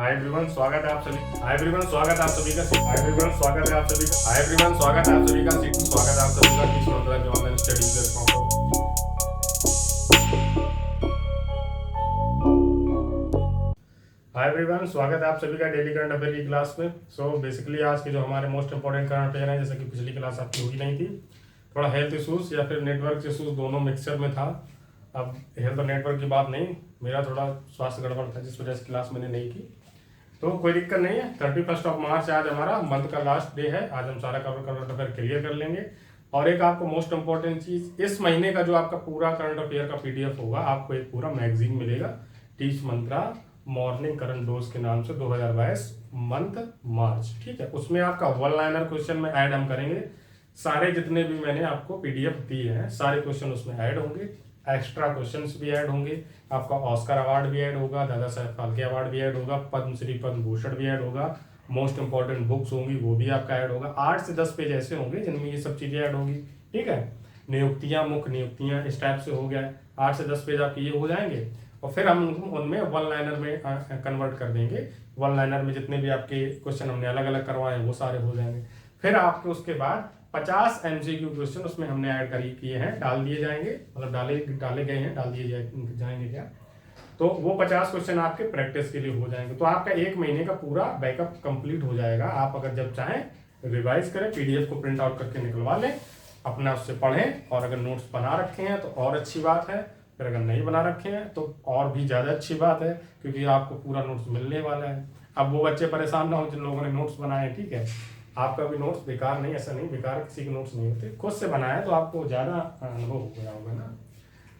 Hi everyone, स्वागत है आप सभी। हाय एवरीवन, स्वागत है आप सभी का। हाय एवरीवन, स्वागत है आप सभी का। हाय एवरीवन, स्वागत है आप सभी का। स्वागत है आप सभी का किस मतलब के ऑनलाइन स्टडी प्लेटफॉर्म पर। हाय एवरीवन, स्वागत है आप सभी का डेली करंट अफेयर की क्लास में। सो बेसिकली आज के जो हमारे मोस्ट इंपॉर्टेंट करंट अफेयर हैं, जैसे कि पिछली क्लास आपकी हुई नहीं थी, थोड़ा हेल्थ इशूज या फिर नेटवर्क इशूज दोनों मिक्सचर में था। अब हेल्थ और नेटवर्क की बात नहीं, मेरा थोड़ा स्वास्थ्य गड़बड़ था जिस वजह से क्लास मैंने नहीं की, तो कोई दिक्कत नहीं है। 31 मार्च आज हमारा मंथ का लास्ट डे है। आज हम सारा करंट अफेयर क्लियर कर लेंगे। और एक आपको मोस्ट इंपॉर्टेंट चीज, इस महीने का जो आपका पूरा करंट अफेयर का पीडीएफ होगा, आपको एक पूरा मैगजीन मिलेगा, टीच मंत्रा मॉर्निंग करंट डोज के नाम से, 2022 मंथ मार्च। ठीक है, उसमें आपका वन लाइनर क्वेश्चन में ऐड हम करेंगे। सारे जितने भी मैंने आपको पीडीएफ दिए हैं, सारे क्वेश्चन उसमें ऐड होंगे। एक्स्ट्रा क्वेश्चंस भी ऐड होंगे। आपका ऑस्कर अवार्ड भी ऐड होगा, दादा साहेब फाल्के अवार्ड भी ऐड होगा, पद्मश्री पद्म भूषण भी ऐड होगा। मोस्ट इंपॉर्टेंट बुक्स होंगी वो भी आपका ऐड होगा। 8 से 10 पेज ऐसे होंगे जिनमें ये सब चीजें ऐड होगी। ठीक है, नियुक्तियां, मुख्य नियुक्तियां, इस टाइप से हो गया। 8 से 10 पेज आपके ये हो जाएंगे और फिर हम उनमें वन लाइनर में कन्वर्ट कर देंगे। वन लाइनर में जितने भी आपके क्वेश्चन हमने अलग अलग करवाए हैं वो सारे हो जाएंगे। फिर आपके उसके बाद 50 एमसीक्यू क्वेश्चन उसमें हमने ऐड किए हैं, डाल दिए जाएंगे, मतलब डाले गए हैं, डाल दिए जाएंगे क्या, तो वो 50 क्वेश्चन आपके प्रैक्टिस के लिए हो जाएंगे। तो आपका एक महीने का पूरा बैकअप कंप्लीट हो जाएगा। आप अगर जब चाहें रिवाइज करें, पीडीएफ को प्रिंट आउट करके निकलवा लें, अपना उससे पढ़ें, और अगर नोट्स बना रखे हैं तो और अच्छी बात है, फिर अगर नहीं बना रखे हैं तो और भी ज़्यादा अच्छी बात है, क्योंकि आपको पूरा नोट्स मिलने वाला है। अब वो बच्चे परेशान ना हो जिन लोगों ने नोट्स बनाए हैं। ठीक है, आपका भी नोट्स बेकार नहीं, ऐसा नहीं, बेकार किसी के नोट्स नहीं होते, खुद से बनाया तो आपको ज़्यादा अनुभव हो गया होगा ना।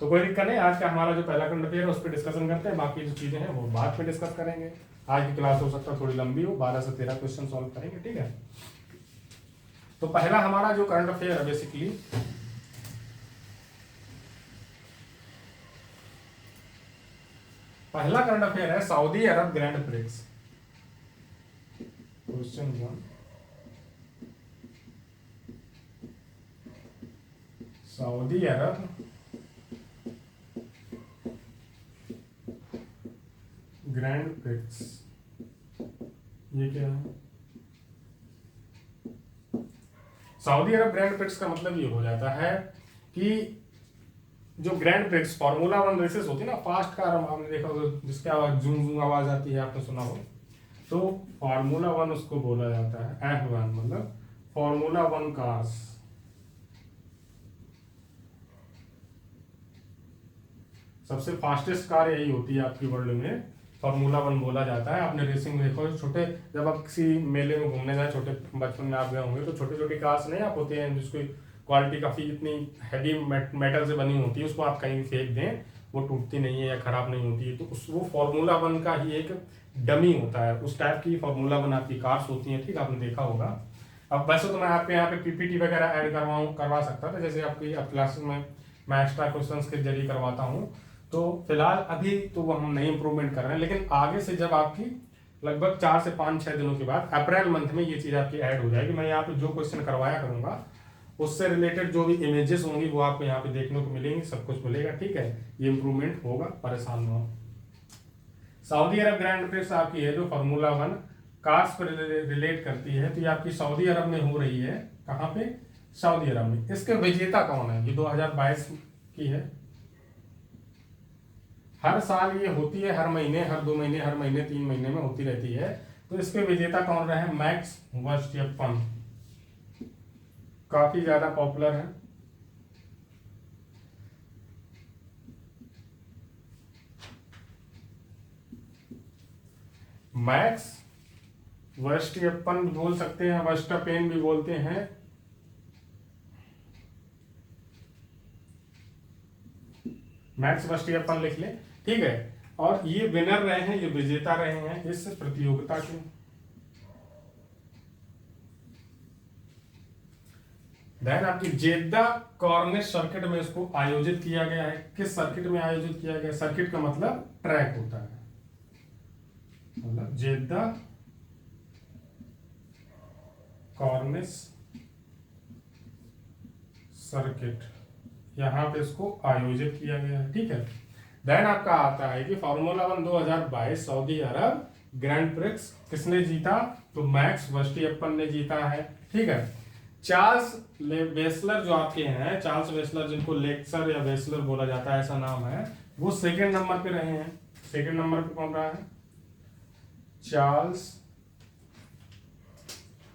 तो कोई दिक्कत नहीं, आज का हमारा जो पहला करंट अफेयर है उस पर डिस्कशन करते हैं, बाकी जो चीज़ें हैं वो बाद में डिस्कस करेंगे। आज की क्लास हो सकता है थोड़ी लंबी हो, 12 से 13 क्वेश्चन सॉल्व करेंगे। ठीक है, तो पहला हमारा जो करंट अफेयर है, बेसिकली पहला करंट अफेयर है सऊदी अरब ग्रैंड प्रिक्स। क्वेश्चन 1, सऊदी अरब ग्रैंड प्रिक्स, ये क्या है? सऊदी अरब ग्रैंड प्रिक्स का मतलब ये हो जाता है कि जो ग्रैंड प्रिक्स फार्मूला 1 रेसेस होती है ना, फास्ट कार, आपने देखा होगा जिसके आवाज जूम जूम आवाज आती है, आपने सुना हो, तो फार्मूला 1 उसको बोला जाता है। F1 मतलब फार्मूला 1 कार्स। सबसे फास्टेस्ट कार यही होती है आपकी वर्ल्ड में, फार्मूला 1 बोला जाता है। आपने रेसिंग में देखो, छोटे, जब आप किसी मेले में घूमने जाए, छोटे बचपन में आप गए होंगे, तो छोटी छोटी कार्स नहीं आप होते हैं जिसकी क्वालिटी काफ़ी इतनी हैवी मेटल से बनी होती है, उसको आप कहीं फेंक दें वो टूटती नहीं है या खराब नहीं होती है, तो उस वो फार्मूला 1 का ही एक डमी होता है। उस टाइप की फार्मूला 1 आपकी कार्स होती हैं। ठीक, आपने देखा होगा। अब वैसे तो मैं आपके यहाँ पे पीपीटी वगैरह ऐड करवा सकता था, जैसे आपकी क्लासेस में मैं एक्स्ट्रा क्वेश्चंस के जरिए करवाता हूँ। तो फिलहाल अभी तो वो हम नहीं इंप्रूवमेंट कर रहे हैं, लेकिन आगे से जब आपकी लगभग 4 से 5-6 दिनों के बाद अप्रैल मंथ में ये चीज़ आपकी ऐड हो जाएगी। मैं यहाँ पे जो क्वेश्चन करवाया करूँगा उससे रिलेटेड जो भी इमेजेस होंगी वो आपको यहाँ पे देखने को मिलेंगी, सब कुछ मिलेगा। ठीक है, ये इंप्रूवमेंट होगा, परेशान ना हो। सऊदी अरब ग्रैंड प्रिक्स आपकी है जो फार्मूला 1 कार्स पर रिलेट करती है, तो ये आपकी सऊदी अरब में हो रही है। कहाँ पे? सऊदी अरब में। इसके विजेता कौन है? ये 2022 की है। हर साल ये होती है, हर महीने, हर 2 महीने, हर महीने, 3 महीने में होती रहती है। तो इसके विजेता कौन रहे? मैक्स वर्स्टैपेन, काफी ज्यादा पॉपुलर है। मैक्स वर्स्टैपेन बोल सकते हैं, वर्स्टैपेन भी बोलते हैं। मैक्स वर्स्टैपेन लिख लें। ठीक है, और ये विनर रहे हैं, ये विजेता रहे हैं इस प्रतियोगिता के। देन आपकी जेद्दा कॉर्निश सर्किट में इसको आयोजित किया गया है। किस सर्किट में आयोजित किया गया? सर्किट का मतलब ट्रैक होता है, मतलब जेद्दा कॉर्निश सर्किट, यहां पे इसको आयोजित किया गया है। ठीक है, देन आपका आता है कि फार्मूला 1 2022 सऊदी अरब ग्रैंड प्रिक्स किसने जीता? तो मैक्स वर्स्टैपेन ने जीता है। ठीक है, चार्ल्स वेसलर जो आपके हैं, चार्ल्स वेसलर जिनको लेक्सर या वेसलर बोला जाता है, ऐसा नाम है, वो सेकंड नंबर पे रहे हैं। सेकंड नंबर पे कौन रहा है? चार्ल्स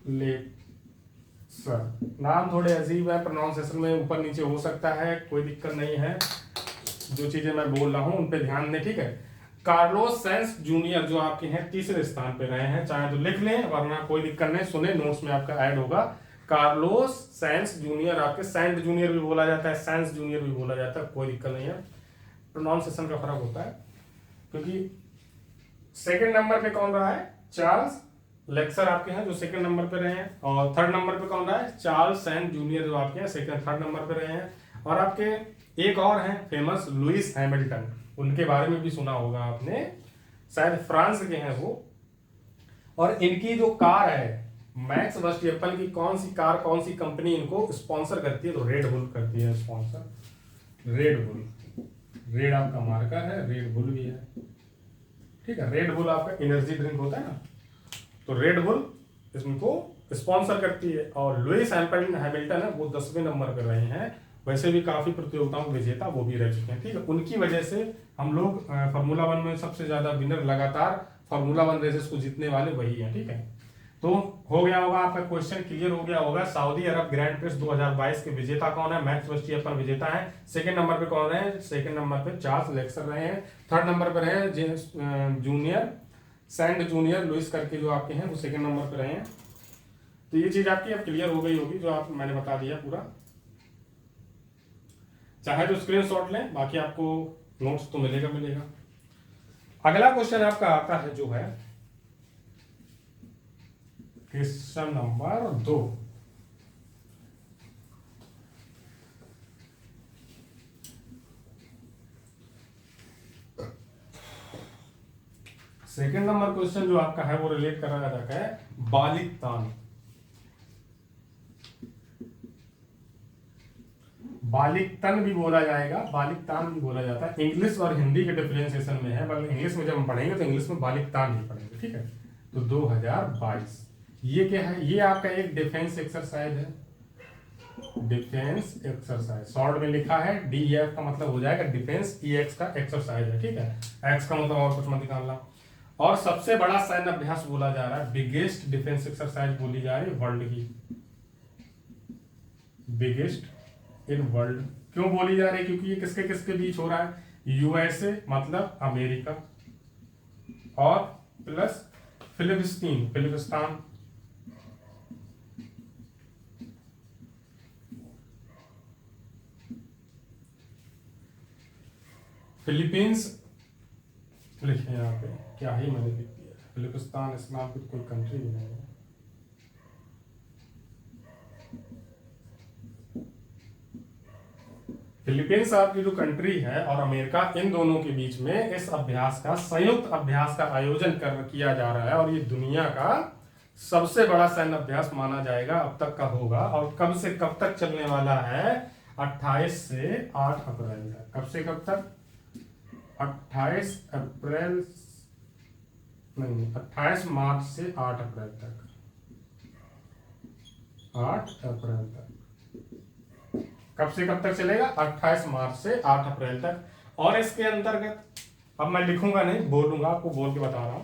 लेक्सर। नाम थोड़े अजीब है, प्रोनाउंसिएशन में ऊपर नीचे हो सकता है, कोई दिक्कत नहीं है। जो चीजें मैं बोल रहा हूं उन पे ध्यान दें। ठीक है, कार्लोस सेंस जूनियर जो आपके हैं तीसरे स्थान पे रहे हैं, चाहे तो लिख लें वरना कोई दिक्कत नहीं, सुने नोट्स में आपका ऐड होगा। कार्लोस सेंस जूनियर, आपके सेंट जूनियर भी बोला जाता है, सेंस जूनियर भी बोला जाता है, कोई दिक्कत नहीं है, प्रोनाउंसिएशन का फर्क होता है। क्योंकि सेकंड नंबर पे कौन रहा है? चार्ल्स लेक्सर आपके हैं जो सेकंड नंबर पे रहे हैं, और थर्ड नंबर पे कौन रहा है? चार्ल्स सेंट जूनियर जो आपके हैं सेकंड थर्ड नंबर पे रहे हैं। और आपके एक और हैं फेमस, लुइस हैमिल्टन, उनके बारे में भी सुना होगा आपने, शायद फ्रांस के हैं वो। और इनकी जो कार है मैक्स वर्स्टैपेन की, कौन सी कार, कौन सी कंपनी इनको स्पॉन्सर करती है? तो रेड बुल करती है स्पॉन्सर। रेड बुल, रेड आपका मार्का है, रेड बुल भी है। ठीक है, रेड बुल आपका एनर्जी ड्रिंक होता है ना, तो रेड बुल इसको स्पॉन्सर करती है। और लुइस हैमिल्टन है वो 10वें नंबर पर रहे हैं, वैसे भी काफी प्रतियोगिताओं के विजेता वो भी रह चुके हैं। ठीक है, उनकी वजह से हम लोग फार्मूला 1 में सबसे ज्यादा विनर लगातार फार्मूला 1 रेसेस को जीतने वाले वही हैं। ठीक है, तो हो गया होगा आपका क्वेश्चन, क्लियर हो गया होगा। सऊदी अरब ग्रैंड प्रिक्स 2022 के विजेता कौन है? मैक्स वर्स्टैपेन विजेता है। सेकंड नंबर पे कौन रहे? सेकंड नंबर पे चार्ल्स लेक्सर रहे हैं। थर्ड नंबर पे रहे जूनियर, सेंट जूनियर लुइस करके जो आपके हैं वो सेकंड नंबर पे रहे हैं। तो ये चीज आपकी अब क्लियर हो गई होगी, जो आप मैंने बता दिया पूरा। चाहे तो स्क्रीनशॉट लें, बाकी आपको नोट्स तो मिलेगा मिलेगा। अगला क्वेश्चन आपका आता है जो है question number 2। Second number question जो आपका है वो रिलेट करा जाता है बालिक तान। बालिक तन भी बोला जाएगा, बालिक तान भी बोला जाता है। इंग्लिश और हिंदी के डिफरेंशिएशन में है, मतलब इंग्लिश में जब हम पढ़ेंगे तो इंग्लिश में बालिक तान ही पढ़ेंगे। ठीक है, तो 2022 ये क्या है? ये आपका एक डिफेंस एक्सरसाइज है, डिफेंस एक्सरसाइज शॉर्ट में लिखा है DEF का मतलब हो जाएगा डिफेंस, EX का एक्सरसाइज है। ठीक है, एक्स का मतलब और कुछ मत निकालना। और सबसे बड़ा सैन्य अभ्यास बोला जा रहा है, बिगेस्ट डिफेंस एक्सरसाइज बोली जा रही है वर्ल्ड की, बिगेस्ट इन वर्ल्ड। क्यों बोली जा रही है? क्योंकि ये किसके किसके बीच हो रहा है? USA मतलब अमेरिका और प्लस फिलिस्तीन, फिलिस्तीन। फिलीपींस लिखे यहाँ पे, क्या ही मैंने लिख दिया, फिलिस्तीन इस नाम की कोई कंट्री भी नहीं है। फिलीपींस आपकी जो कंट्री है और अमेरिका, इन दोनों के बीच में इस अभ्यास का, संयुक्त अभ्यास का आयोजन किया जा रहा है। और ये दुनिया का सबसे बड़ा सैन्य अभ्यास माना जाएगा, अब तक का होगा। और कब से कब तक चलने वाला है? 28 से 8 अप्रैल तक। कब से कब तक? 28 अप्रैल नहीं, 28 मार्च से 8 अप्रैल तक, 8 अप्रैल तक। कब से कब तक चलेगा? 28 मार्च से 8 अप्रैल तक। और इसके अंतर्गत अब मैं लिखूंगा नहीं, बोलूंगा, आपको बोल के बता रहा हूं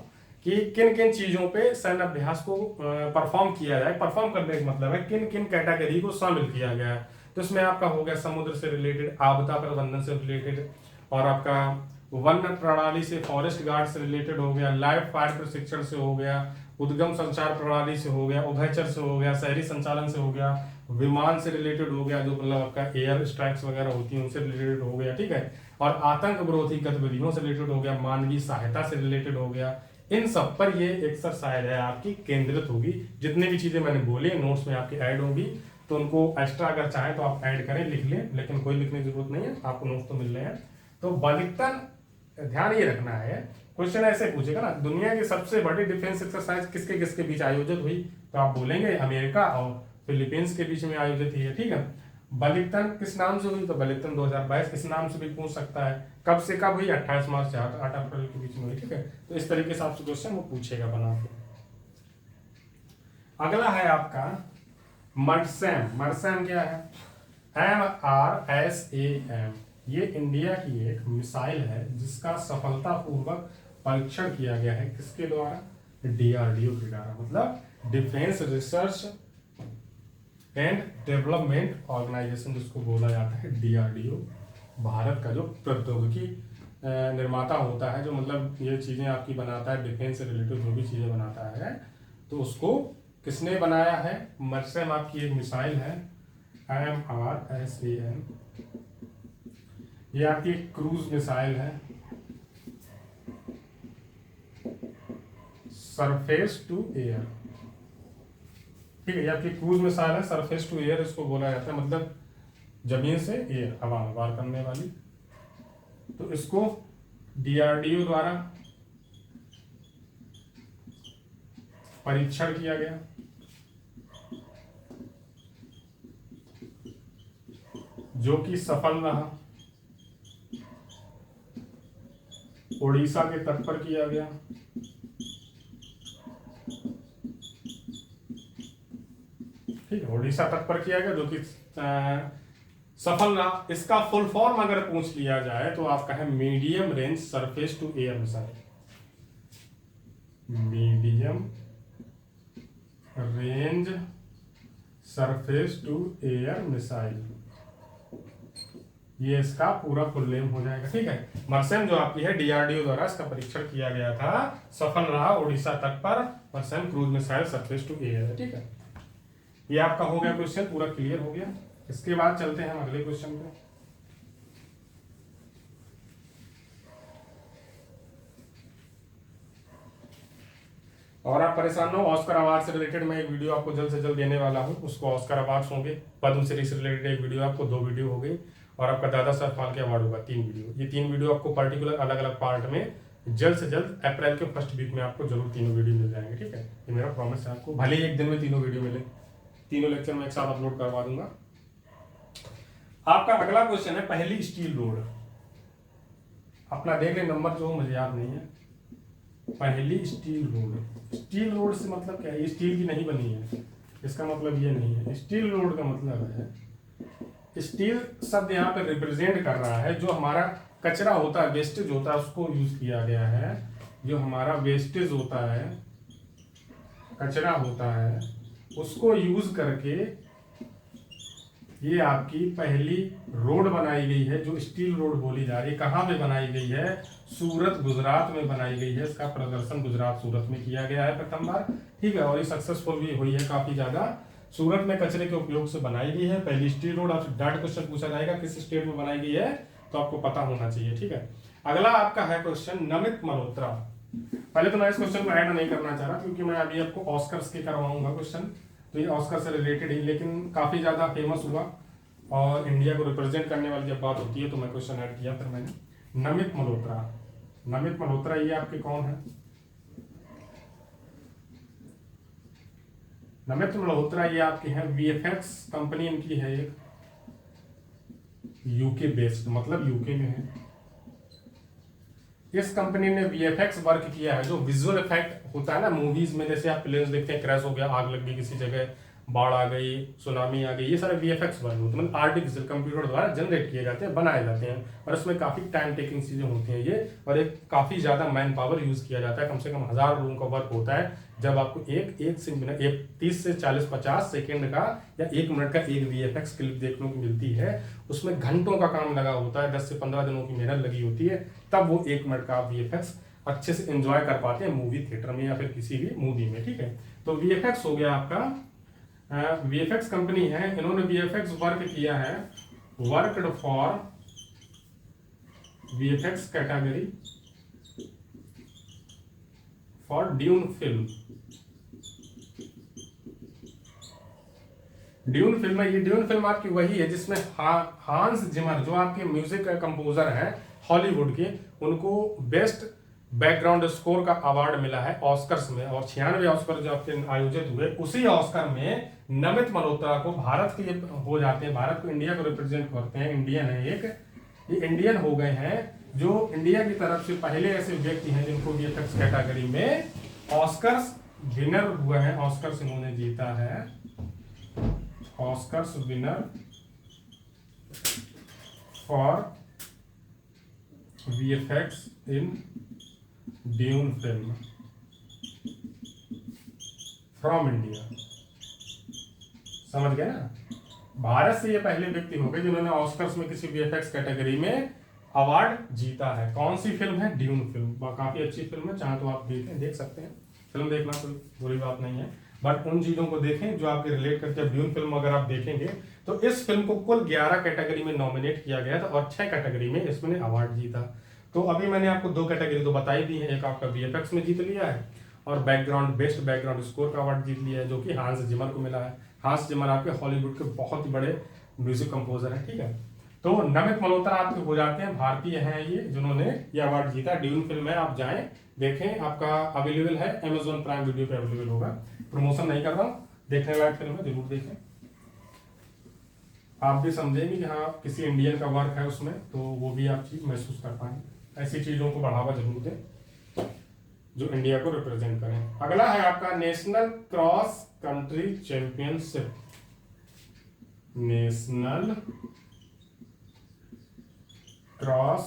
कि किन किन चीजों पे सैन्य अभ्यास को परफॉर्म किया जाए। परफॉर्म करने का मतलब है किन किन कैटेगरी को शामिल किया गया है। तो इसमें आपका हो गया समुद्र से रिलेटेड, आपदा प्रबंधन से रिलेटेड, और आपका वन प्रणाली से, फॉरेस्ट गार्ड से रिलेटेड हो गया, लाइव फायर प्रशिक्षण से हो गया, उद्गम संचार प्रणाली से हो गया, उभयचर से हो गया, शहरी संचालन से हो गया, विमान से रिलेटेड हो गया, जो मतलब आपका एयर स्ट्राइक्स वगैरह होती हैं उनसे रिलेटेड हो गया। ठीक है, और आतंक विरोधी गतिविधियों से रिलेटेड हो गया, मानवीय सहायता से रिलेटेड हो गया। इन सब पर ये एक्सरसाइज है आपकी केंद्रित होगी। जितने भी चीजें मैंने बोली नोट्स में आपकी ऐड होगी, तो उनको एक्स्ट्रा अगर चाहें तो आप ऐड करें, लिख लें, लेकिन कोई लिखने की जरूरत नहीं है, आपको नोट्स तो मिल रहे हैं। तो बालिकतन ध्यान ये रखना है, क्वेश्चन ऐसे पूछेगा ना, दुनिया की सबसे बड़ी डिफेंस एक्सरसाइज किसके किसके बीच आयोजित हुई? तो आप बोलेंगे अमेरिका और फिलीपींस के बीच में आयोजित हुई है। ठीक है, बलितन किस नाम से हुई, तो बलितन 2022 इस नाम से भी पूछ सकता है। कब से कब हुई, 28 मार्च से 8 अप्रैल के बीच में हुई, ठीक है। तो इस तरीके से आपसे क्वेश्चन वो पूछेगा बना के। अगला है आपका मर्सैम। मर्सैम क्या है, MRSAM। ये इंडिया की एक मिसाइल है जिसका सफलतापूर्वक परीक्षण किया गया है, किसके द्वारा, DRDO के द्वारा, मतलब defence research and development organisation जिसको बोला जाता है, DRDO। भारत का जो प्रौद्योगिकी निर्माता होता है, जो मतलब ये चीज़ें आपकी बनाता है, डिफेंस से रिलेटेड जो भी चीज़ें बनाता है, तो उसको किसने बनाया है, मर्सैम आपकी एक मिसाइल है, MRSAM। ये आपकी क्रूज मिसाइल है, सरफेस टू एयर, ठीक है। ये आपकी क्रूज मिसाइल है, सरफेस टू एयर इसको बोला जाता है, मतलब जमीन से एयर, हवा में वार करने वाली। तो इसको DRDO द्वारा परीक्षण किया गया, जो कि सफल रहा। उड़ीसा के तट पर किया गया, ठीक है, उड़ीसा तट पर किया गया, जो कि सफल रहा। इसका फुल फॉर्म अगर पूछ लिया जाए तो आपका है medium range surface to air missile. Medium range surface to air missile, ये इसका पूरा फुल नेम हो जाएगा, ठीक है। मर्सैम जो आपकी है DRDO द्वारा इसका परीक्षण किया गया था, सफल रहा, उड़ीसा तट पर MRSAM cruise missile surface to air है, ठीक है। ये आपका हो गया क्वेश्चन, पूरा क्लियर हो गया। इसके बाद चलते हैं हम अगले क्वेश्चन पे। और आप परेशान हो, ऑस्कर अवार्ड से रिलेटेड मैं एक वीडियो आपको जल्द से जल्द देने वाला हूं। उसको ऑस्कर अवार्ड होंगे, पद्मश्री से रिलेटेड एक वीडियो, आपको 2 वीडियो हो गई, और आपका दादा साहब फाल्के अवार्ड होगा 3 वीडियो। ये 3 वीडियो आपको पर्टिकुलर अलग अलग पार्ट में जल्द से जल्द अप्रैल के फर्स्ट वीक में आपको जरूर तीनों वीडियो मिल जाएंगे, ठीक है। ये मेरा प्रॉमिस है आपको, भले ही एक दिन में तीनों वीडियो मिले, तीनों लेक्चर में एक साथ अपलोड करवा दूंगा। आपका अगला क्वेश्चन है पहली स्टील रोड। अपना देख ले, नंबर जो मुझे याद नहीं है। पहली स्टील रोड, स्टील रोड से मतलब क्या है, स्टील की नहीं बनी है, इसका मतलब ये नहीं है। स्टील रोड का मतलब है, स्टील शब्द यहाँ पे रिप्रेजेंट कर रहा है जो हमारा कचरा होता है, वेस्टेज होता है, उसको यूज किया गया है। जो हमारा वेस्टेज होता है, कचरा होता है, उसको यूज करके ये आपकी पहली रोड बनाई गई है, जो स्टील रोड बोली जा रही है। कहाँ पे बनाई गई है, सूरत गुजरात में बनाई गई है। इसका प्रदर्शन गुजरात सूरत में किया गया है प्रथम बार, ठीक है, और ये सक्सेसफुल भी हुई है काफी ज्यादा। सूरत में कचरे के उपयोग से बनाई गई है पहली स्टील रोड। आपसे डायरेक्ट क्वेश्चन पूछा जाएगा किस स्टेट में बनाई गई है, तो आपको पता होना चाहिए, ठीक है। अगला आपका है क्वेश्चन नमित मल्होत्रा। पहले तो मैं इस क्वेश्चन को ऐड नहीं करना चाह रहा, क्योंकि मैं अभी आपको ऑस्कर्स के करवाऊंगा क्वेश्चन, तो ये ऑस्कर से रिलेटेड ही, लेकिन काफी ज्यादा फेमस हुआ और इंडिया को रिप्रेजेंट करने वाली जब बात होती है तो मैं क्वेश्चन ऐड किया फिर मैंने। नमित मल्होत्रा, नमित मल्होत्रा ये आपके कौन है, नमित मल्होत्रा ये आपके हैं VFX कंपनी इनकी है एक, यूके बेस्ड, मतलब यूके में है। इस कंपनी ने VFX वर्क किया है, जो विजुअल इफेक्ट होता है ना मूवीज में, जैसे आप प्लेन्स देखते हैं क्रैश हो गया, आग लग गई किसी जगह, बाढ़ आ गई, सुनामी आ गई, ये सारे VFX वर्क होते हैं, मतलब आर्टिफिशियल कंप्यूटर द्वारा जनरेट किए जाते हैं, बनाए जाते हैं, और इसमें काफी टाइम टेकिंग चीजें होती हैं ये, और एक काफी ज्यादा मैन पावर यूज किया जाता है, कम से कम 1000 लोगों का वर्क होता है। जब आपको एक 30 से 40-50 सेकेंड का या 1 मिनट का एक VFX क्लिप देखने को मिलती है, उसमें घंटों का काम लगा होता है, 10 से 15 दिनों की मेहनत लगी होती है, तब वो 1 मिनट का VFX अच्छे से एंजॉय कर पाते हैं मूवी थिएटर में या फिर किसी भी मूवी में, ठीक है। तो VFX हो गया आपका, VFX कंपनी है, इन्होंने VFX वर्क किया है, worked for VFX category for dune film. Dune film है, ये ड्यून फिल्म आपकी वही है जिसमें हांस जिमर, जो आपके म्यूजिक कंपोजर हैं हॉलीवुड के, उनको बेस्ट बैकग्राउंड स्कोर का अवार्ड मिला है ऑस्कर्स में, और 96 ऑस्कर जो आपके आयोजित हुए उसी ऑस्कर में नमित मल्होत्रा को भारत के हो जाते हैं, भारत को, इंडिया को रिप्रेजेंट करते हैं, इंडियन है एक, ये इंडियन हो गए हैं जो इंडिया की तरफ से पहले ऐसे व्यक्ति हैं जिनको वीएफएक्स कैटेगरी में ऑस्कर्स विनर हुए हैं, ऑस्कर्स इन्होंने जीता है, Oscars winner for VFX in dune film from India. समझ गए ना, भारत से ये पहले व्यक्ति हो गए जिन्होंने ऑस्कर्स में किसी वीएफएक्स कैटेगरी में अवार्ड जीता है। कौन सी फिल्म है? Dune film. काफी अच्छी फिल्म है, चाहे तो आप देख सकते हैं, फिल्म देखना कोई बुरी बात नहीं है, बट उन चीजों को देखें जो आपके रिलेट करते हैं। ड्यून फिल्म अगर आप देखेंगे तो इस फिल्म को कुल 11 कैटेगरी में नॉमिनेट किया गया था और 6 कैटेगरी में इसमें अवार्ड जीता। तो अभी मैंने आपको 2 कैटेगरी तो बताई दी है, एक आपका वीएफएक्स में जीत लिया है और बैकग्राउंड बेस्ट बैकग्राउंड स्कोर का अवार्ड जीत लिया है जो कि हांस जिमर को मिला है। हांस जिमर आपके हॉलीवुड के बहुत ही बड़े म्यूजिक कंपोजर हैं, ठीक है। तो नमित मल्होत्रा आपके हो जाते हैं, भारतीय हैं ये जिन्होंने ये अवार्ड जीता। ड्यून फिल्म है, आप जाएं देखें, आपका अवेलेबल है Amazon प्राइम वीडियो पे अवेलेबल होगा। प्रमोशन नहीं कर रहा हूँ, देखने लायक फिल्म है, जरूर देखें। आप भी समझेंगे कि हाँ किसी इंडियन का वर्क है उसमें, तो वो भी आप चीज महसूस कर पाएंगे। ऐसी चीजों को बढ़ावा जरूर दें जो इंडिया को रिप्रेजेंट करें। अगला है आपका national cross country championship. National cross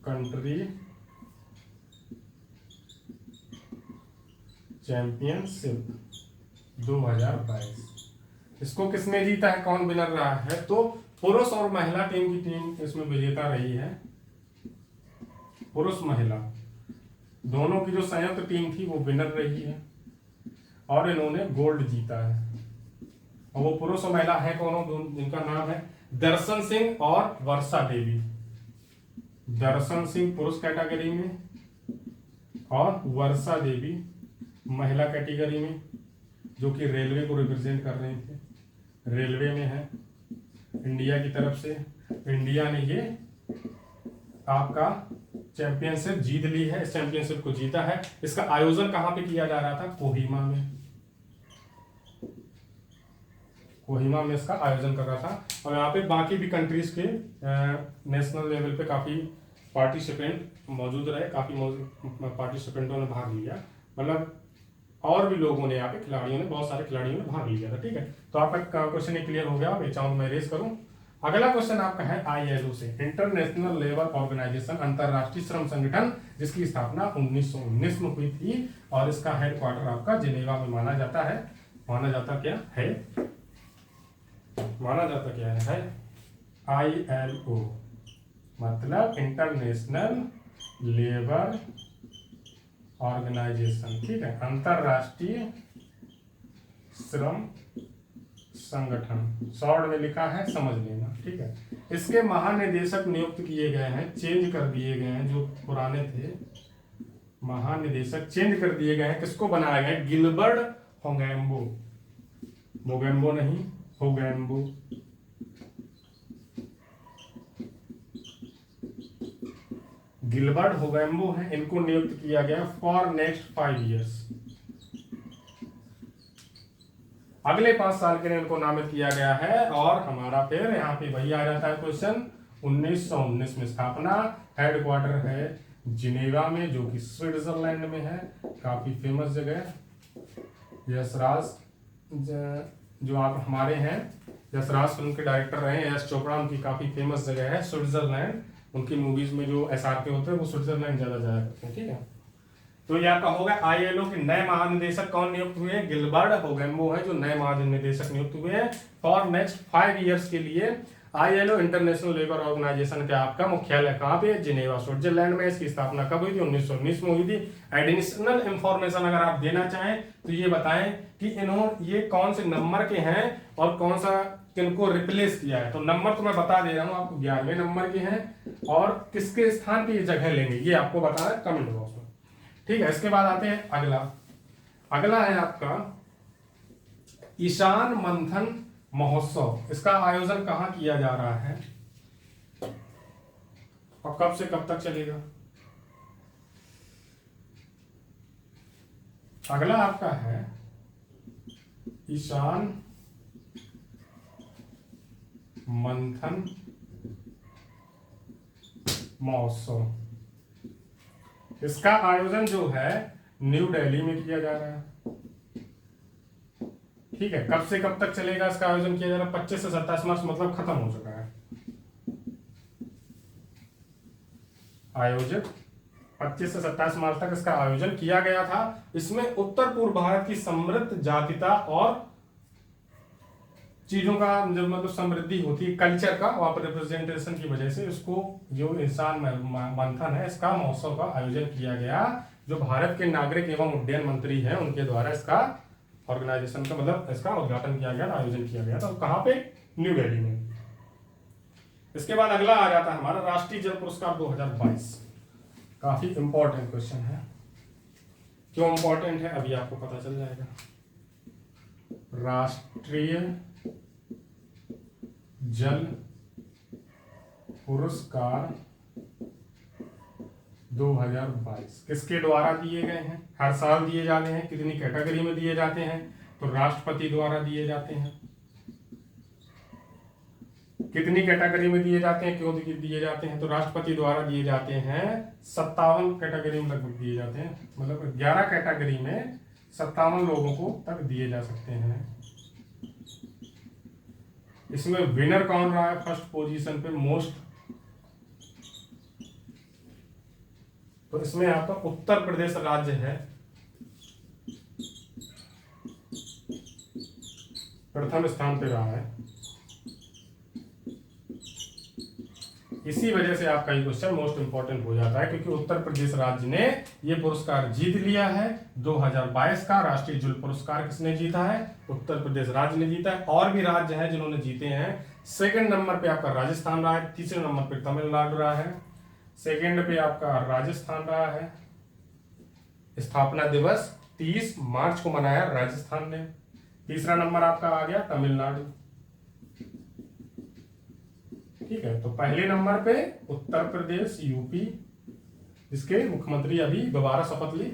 country championship 2022। इसको किसने जीता है, कौन विनर रहा है? तो पुरुष और महिला टीम की टीम इसमें विजेता रही है। पुरुष महिला दोनों की जो संयुक्त टीम थी वो विनर रही है और इन्होंने गोल्ड जीता है। और वो पुरुष और महिला है कौन, जिनका नाम है दर्शन सिंह और वर्षा देवी। दर्शन सिंह पुरुष कैटेगरी में और वर्षा देवी महिला कैटेगरी में, जो कि रेलवे को रिप्रेजेंट कर रहे थे, रेलवे में है इंडिया की तरफ से। इंडिया ने ये आपका चैंपियनशिप जीत ली है, इस चैंपियनशिप को जीता है। इसका आयोजन कहां पे किया जा रहा था? कोहिमा में। कोहिमा में इसका आयोजन कर रहा था और यहाँ पे बाकी भी कंट्रीज के नेशनल लेवल पे काफी पार्टिसिपेंट मौजूद रहे, काफी पार्टिसिपेंटों ने भाग लिया, मतलब और भी लोगों ने, यहाँ पे खिलाड़ियों ने, बहुत सारे खिलाड़ियों ने भाग लिया था, ठीक है। तो आपका क्वेश्चन क्लियर हो गया, आप चाहूँ मैं रेज करूं। अगला क्वेश्चन आपका है ILO से, इंटरनेशनल लेबर ऑर्गेनाइजेशन, अंतरराष्ट्रीय श्रम संगठन, जिसकी स्थापना 1919 में हुई थी और इसका हेडक्वार्टर आपका जिनेवा में माना जाता है। माना जाता क्या है? ILO मतलब इंटरनेशनल लेबर ऑर्गेनाइजेशन, ठीक है, अंतरराष्ट्रीय श्रम संगठन, शॉर्ट में लिखा है, समझ लेना, ठीक है। इसके महानिदेशक नियुक्त किए गए हैं, चेंज कर दिए गए हैं, जो पुराने थे महानिदेशक चेंज कर दिए गए हैं। किसको बनाया गया? गिलबर्ट होगेम्बो, मोगेम्बो नहीं, होगेम्बो। गिलबर्ट होगेम्बो है, इनको नियुक्त किया गया फॉर नेक्स्ट 5 इयर्स। अगले 5 साल के लिए इनको नामित किया गया है। और हमारा फिर यहाँ पे वही आ जाता है क्वेश्चन, 1919 में स्थापना, हेडक्वार्टर है जिनेवा में, जो कि स्विट्जरलैंड में है, काफी फेमस जगह। यशराज जो आप हमारे हैं, यशराज फिल्म के डायरेक्टर रहे यश चोपड़ा, उनकी काफी फेमस जगह है स्विट्जरलैंड। उनकी मूवीज में जो SRK होते हैं वो स्विट्जरलैंड ज्यादा जाया करते हैं, ठीक है। तो ये आपका होगा ILO के नए महानिदेशक कौन नियुक्त हुए हैं? गिलबर्ट होगेम्बो है जो नए महानिदेशक नियुक्त हुए हैं फॉर नेक्स्ट 5 इयर्स के लिए। ILO इंटरनेशनल लेबर ऑर्गेनाइजेशन का आपका मुख्यालय कहाँ पे? जिनेवा, स्विट्जरलैंड में। इसकी स्थापना कब हुई थी? 1919 में हुई थी। एडिशनल इंफॉर्मेशन अगर आप देना चाहें तो ये बताएं कि इन्होंने ये कौन से नंबर के हैं और कौन सा किनको रिप्लेस किया है। तो नंबर तो मैं बता दे रहा हूं आपको, 11वें नंबर के हैं और किसके स्थान पे ये जगह लेंगे ये आपको बताना है कमेंट बॉक्स में, ठीक है। इसके बाद आते हैं अगला है आपका ईशान मंथन महोत्सव। इसका आयोजन कहाँ किया जा रहा है और कब से कब तक चलेगा? अगला आपका है ईशान मंथन महोत्सव। इसका आयोजन जो है न्यू दिल्ली में किया जा रहा है। ठीक है, कब से कब तक चलेगा इसका आयोजन किया जा रहा है? 25 से 27 मार्च, मतलब खत्म हो चुका है आयोजित। 25 से 27 मार्च तक इसका आयोजन किया गया था। इसमें उत्तर पूर्व भारत की समृद्ध जातीयता और चीजों का जब मतलब समृद्धि होती है, कल्चर का वहां पर रिप्रेजेंटेशन की वजह से इसको जो इंसान मंथन है इसका महोत्सव का आयोजन किया गया, जो भारत के नागरिक एवं उड्डयन मंत्री हैं उनके द्वारा इसका ऑर्गेनाइजेशन का मतलब इसका उद्घाटन किया गया, आयोजन किया गया था। तो कहां पे? न्यू दिल्ली में। इसके बाद अगला आ जाता है हमारा राष्ट्रीय जल पुरस्कार 2022। काफी इंपॉर्टेंट क्वेश्चन है। क्यों इंपॉर्टेंट है अभी आपको पता चल जाएगा। राष्ट्रीय जल पुरस्कार 2022 किसके द्वारा दिए गए हैं? हर साल दिए जाते हैं। कितनी कैटेगरी में दिए जाते हैं? तो राष्ट्रपति द्वारा दिए जाते हैं। कितनी कैटेगरी में दिए जाते हैं? क्यों दिए जाते हैं? तो राष्ट्रपति द्वारा दिए जाते हैं। 57 कैटेगरी में लगभग दिए जाते हैं, मतलब 11 कैटेगरी में 57 लोगों को तक दिए जा सकते हैं। इसमें विनर कौन रहा है? फर्स्ट पोजीशन पे मोस्ट, तो इसमें आपका उत्तर प्रदेश राज्य है प्रथम स्थान पे रहा है। इसी वजह से आपका ये क्वेश्चन मोस्ट इंपॉर्टेंट हो जाता है, क्योंकि उत्तर प्रदेश राज्य ने ये पुरस्कार जीत लिया है। 2022 का राष्ट्रीय जल पुरस्कार किसने जीता है? उत्तर प्रदेश राज्य ने जीता है। और भी राज्य हैं जिन्होंने जीते हैं। सेकंड नंबर पे आपका राजस्थान रहा है, तीसरे नंबर पे तमिलनाडु रहा है, सेकंड पे आपका राजस्थान रहा है। स्थापना दिवस 30 मार्च को मनाया राजस्थान ने। तीसरा नंबर आपका आ गया तमिलनाडु। ठीक है, तो पहले नंबर पे उत्तर प्रदेश, यूपी, इसके मुख्यमंत्री अभी दोबारा शपथ ली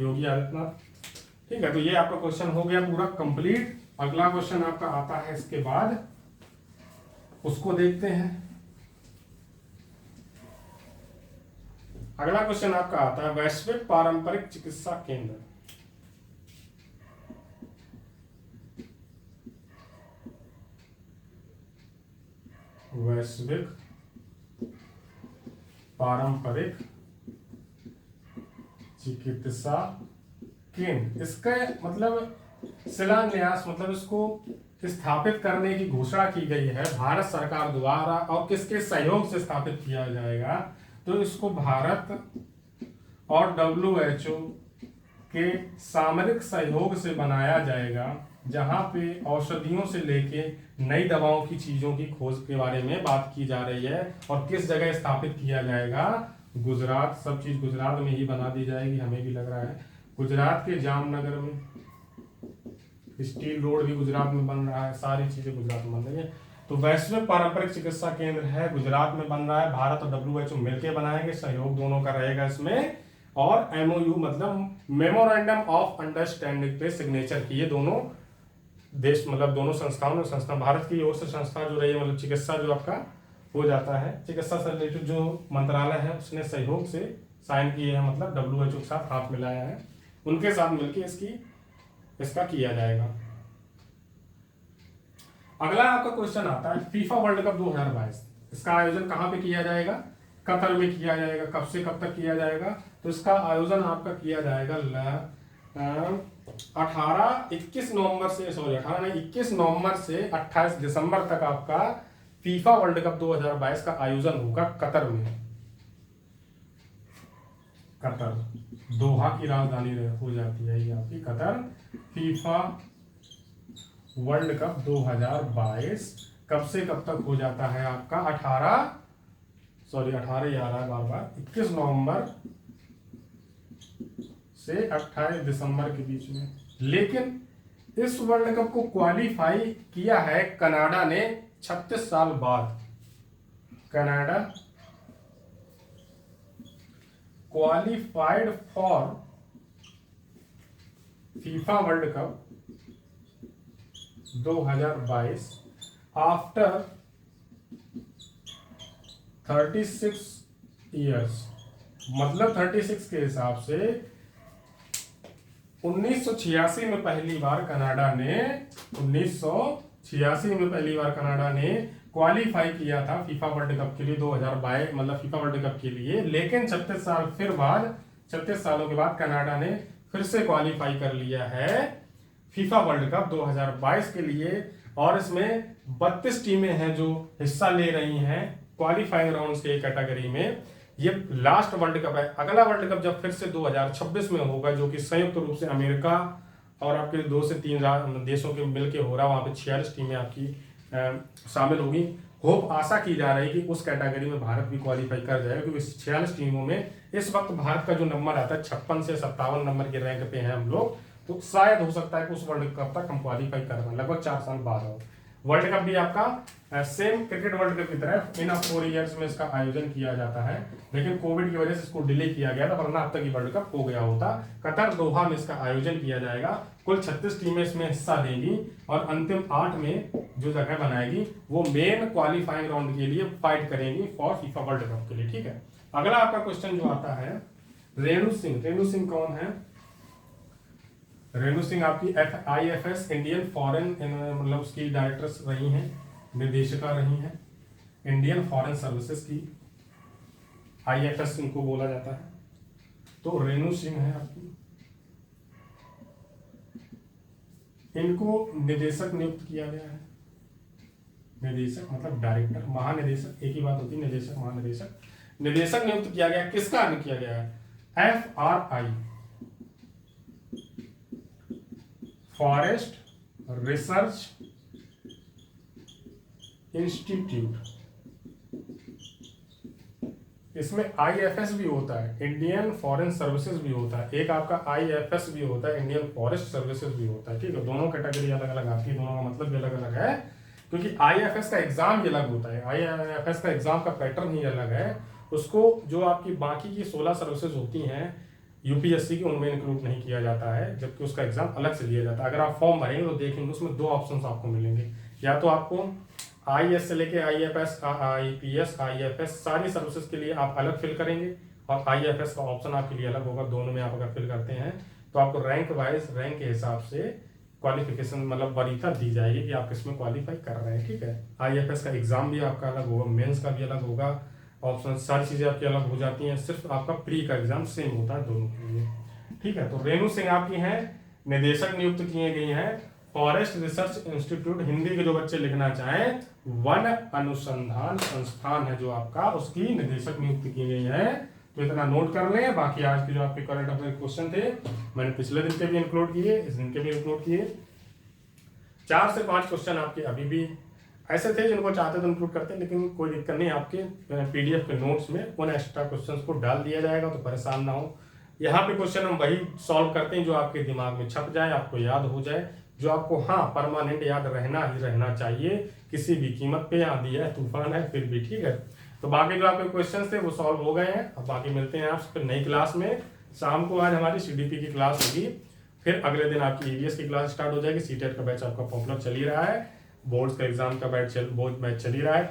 योगी आदित्यनाथ। ठीक है, तो ये आपका क्वेश्चन हो गया पूरा कंप्लीट। अगला क्वेश्चन आपका आता है इसके बाद, उसको देखते हैं। अगला क्वेश्चन आपका आता है वैश्विक पारंपरिक चिकित्सा केंद्र। वैश्विक पारंपरिक चिकित्सा केंद्र, इसका मतलब शिलान्यास, मतलब इसको स्थापित करने की घोषणा की गई है भारत सरकार द्वारा। और किसके सहयोग से स्थापित किया जाएगा? तो इसको भारत और WHO के सामरिक सहयोग से बनाया जाएगा, जहां पे औषधियों से लेके नई दवाओं की चीजों की खोज के बारे में बात की जा रही है। और किस जगह स्थापित किया जाएगा? गुजरात। सब चीज गुजरात में ही बना दी जाएगी, हमें भी लग रहा है। गुजरात के जामनगर में। स्टील रोड भी गुजरात में बन रहा है, सारी चीजें गुजरात में बन रही है। तो वैश्विक पारंपरिक चिकित्सा केंद्र है, गुजरात में बन रहा है। भारत और WHO मिलकर बनाएंगे, सहयोग दोनों का रहेगा इसमें। और MOU मतलब मेमोरेंडम ऑफ अंडरस्टैंडिंग पे सिग्नेचर किए दोनों देश, मतलब दोनों संस्थाओं ने। संस्था भारत की ओर से संस्था जो रही है, मतलब चिकित्सा जो आपका हो जाता है, चिकित्सा से रिलेटेड जो मंत्रालय है उसने सहयोग से साइन किए हैं, मतलब WHO के साथ हाथ मिलाया है, उनके साथ मिलकर इसका किया जाएगा। अगला आपका क्वेश्चन आता है फीफा वर्ल्ड कप 2022। इसका आयोजन कहां पे किया जाएगा? कतर में किया जाएगा। कब से कब तक किया जाएगा? तो इसका आयोजन आपका किया जाएगा 21 नवंबर से 28 दिसंबर तक आपका फीफा वर्ल्ड कप 2022 का आयोजन होगा कतर में। कतर दोहा की राजधानी हो जाती है ये आपकी कतर। फीफा वर्ल्ड कप 2022 कब से कब तक हो जाता है आपका? 21 नवंबर से 28 दिसंबर के बीच में। लेकिन इस वर्ल्ड कप को क्वालिफाई किया है कनाडा ने 36 साल बाद। Canada qualified for FIFA world cup 2022 after 36 years, मतलब 36 के हिसाब से 1986 में पहली बार कनाडा ने क्वालिफाई किया था फीफा वर्ल्ड कप के लिए 2022, मतलब फीफा वर्ल्ड कप के लिए। लेकिन 36 सालों के बाद कनाडा ने फिर से क्वालिफाई कर लिया है फीफा वर्ल्ड कप 2022 के लिए, और इसमें 32 टीमें हैं जो हिस्सा ले रही हैं क्वालिफाइंग राउंड्स के कैटेगरी में। ये लास्ट वर्ल्ड कप है। अगला वर्ल्ड कप जब फिर से 2026 में होगा, जो कि संयुक्त रूप से अमेरिका और आपके 2 से 3 देशों के मिलके हो रहा है, वहां पे 46 टीमें आपकी शामिल होगी। होप आशा की जा रही है कि उस कैटेगरी में भारत भी क्वालिफाई कर जाएगा, क्योंकि 46 टीमों में इस वक्त भारत का जो नंबर आता है 56 से 57 नंबर के रैंक पे हैं हम लोग। तो शायद हो सकता है कि उस वर्ल्ड कप तक हम क्वालिफाई कर पाए, लगभग 4 साल बाद हो। वर्ल्ड कप भी आपका सेम क्रिकेट वर्ल्ड कप की तरह इन 4 इयर्स में इसका आयोजन किया जाता है, लेकिन कोविड की वजह से इसको डिले किया गया था, वरना अब तक ये वर्ल्ड कप हो गया होता। कतर दोहा में इसका आयोजन किया जाएगा। कुल 36 टीमें इसमें हिस्सा लेंगी और अंतिम 8 में जो जगह बनाएगी वो मेन क्वालिफाइंग राउंड के लिए फाइट करेंगी फॉर फीफा वर्ल्ड कप के लिए। ठीक है, अगला आपका क्वेश्चन जो आता है रेणु सिंह। रेणु सिंह कौन है? रेणु सिंह आपकी IFS इंडियन फॉरेन, मतलब उसकी डायरेक्टर्स रही हैं, निर्देशिका रही हैं इंडियन फॉरेन सर्विसेज की, IFS इनको बोला जाता है। तो रेणु सिंह है आपकी, इनको निदेशक नियुक्त किया गया है। निदेशक मतलब डायरेक्टर, महानिदेशक एक ही बात होती है, निदेशक महानिदेशक। निदेशक नियुक्त किया गया, किसका किया गया है? FRI forest research institute. इसमें IFS भी होता है, इंडियन फॉरेन सर्विसेज भी होता है, एक आपका IFS भी होता है, इंडियन फॉरेस्ट सर्विसेज भी होता है। ठीक है, दोनों कैटेगरी अलग अलग आती है, दोनों का मतलब भी अलग अलग है, क्योंकि IFS का एग्जाम भी अलग होता है। IFS का एग्जाम का पैटर्न ही अलग है। उसको जो आपकी बाकी की 16 सर्विसेज होती हैं UPSC की, उनमें इंक्लूड नहीं किया जाता है, जबकि उसका एग्जाम अलग से लिया जाता है। अगर आप फॉर्म भरेंगे तो देखेंगे उसमें 2 ऑप्शंस आपको मिलेंगे, या तो आपको IAS से लेके IFS, IPS, IFS सारी सर्विसेज के लिए आप अलग फिल करेंगे, और IFS का ऑप्शन आपके लिए अलग होगा। दोनों में आप अगर फिल करते हैं तो आपको रैंक वाइज, रैंक के हिसाब से क्वालिफिकेशन मतलब वरीयता दी जाएगी कि आप किसमें क्वालिफाई कर रहे हैं। ठीक है, IFS का एग्जाम भी आपका अलग होगा, मेंस का भी अलग होगा, ऑप्शन सारी चीजें आपकी अलग हो जाती हैं, सिर्फ आपका प्री का एग्जाम सेम होता है दोनों के लिए। ठीक है, तो रेणु सिंह आपकी हैं, निदेशक नियुक्त किए गए हैं फॉरेस्ट रिसर्च इंस्टीट्यूट। हिंदी के जो बच्चे लिखना चाहें, वन अनुसंधान संस्थान है जो आपका, उसकी निदेशक नियुक्त की गई है। तो इतना नोट कर लें। बाकी आज के जो आपके करंट अफेयर क्वेश्चन थे मैंने पिछले दिन के भी इंक्लूड किए, इस दिन के भी इंक्लूड किए। 4 से 5 क्वेश्चन आपके अभी भी ऐसे थे जिनको चाहते तो इंक्लूड करते, लेकिन कोई दिक्कत नहीं, आपके PDF के नोट्स में उन एक्स्ट्रा क्वेश्चंस को डाल दिया जाएगा, तो परेशान ना हो। यहाँ पे क्वेश्चन हम वही सॉल्व करते हैं जो आपके दिमाग में छप जाए, आपको याद हो जाए, जो आपको हाँ परमानेंट याद रहना ही रहना चाहिए किसी भी कीमत पे। आंधी है, तूफान है, फिर भी। ठीक है, तो बाकी जो आपके क्वेश्चन थे वो सॉल्व हो गए हैं। अब बाकी मिलते हैं आपसे नई क्लास में। शाम को आज हमारी CDP की क्लास होगी, फिर अगले दिन आपकी EVS की क्लास स्टार्ट हो जाएगी। CTET का बैच आपका पॉपुलर चल ही रहा है, बोर्ड्स का एग्जाम का बैच चल ही रहा है,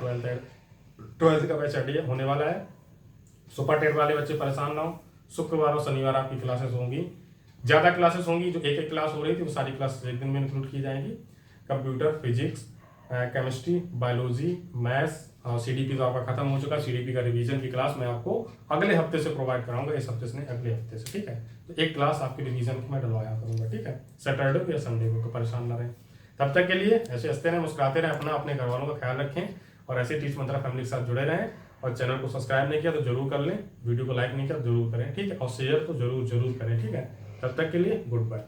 12th का बैच होने वाला है। सुपर टेट वाले बच्चे परेशान ना हो, शुक्रवार और शनिवार आपकी क्लासेस होंगी, ज़्यादा क्लासेस होंगी। जो एक क्लास हो रही थी वो सारी क्लासेस एक दिन में इंक्लूड की जाएंगी। Computer, physics, chemistry, biology, maths और CDP तो आपका खत्म हो चुका है। CDP का रिवीजन की क्लास मैं आपको अगले हफ्ते से प्रोवाइड कराऊंगा, इस हफ्ते से नहीं, अगले हफ्ते से। ठीक है, तो एक क्लास आपकी रिवीजन की मैं डलवाया करूंगा। ठीक है, सैटरडे को या संडे को, तो परेशान ना रहें। तब तक के लिए ऐसे हंसते रहें, मुस्कुराते रहें, अपने घर वालों का ख्याल रखें, और ऐसे टीच मंत्रा फैमिली के साथ जुड़े रहें। और चैनल को सब्सक्राइब नहीं किया तो जरूर कर लें, वीडियो को लाइक नहीं किया तो जरूर करें। ठीक है, और शेयर तो जरूर करें। ठीक है, तब तक के लिए गुड बाय।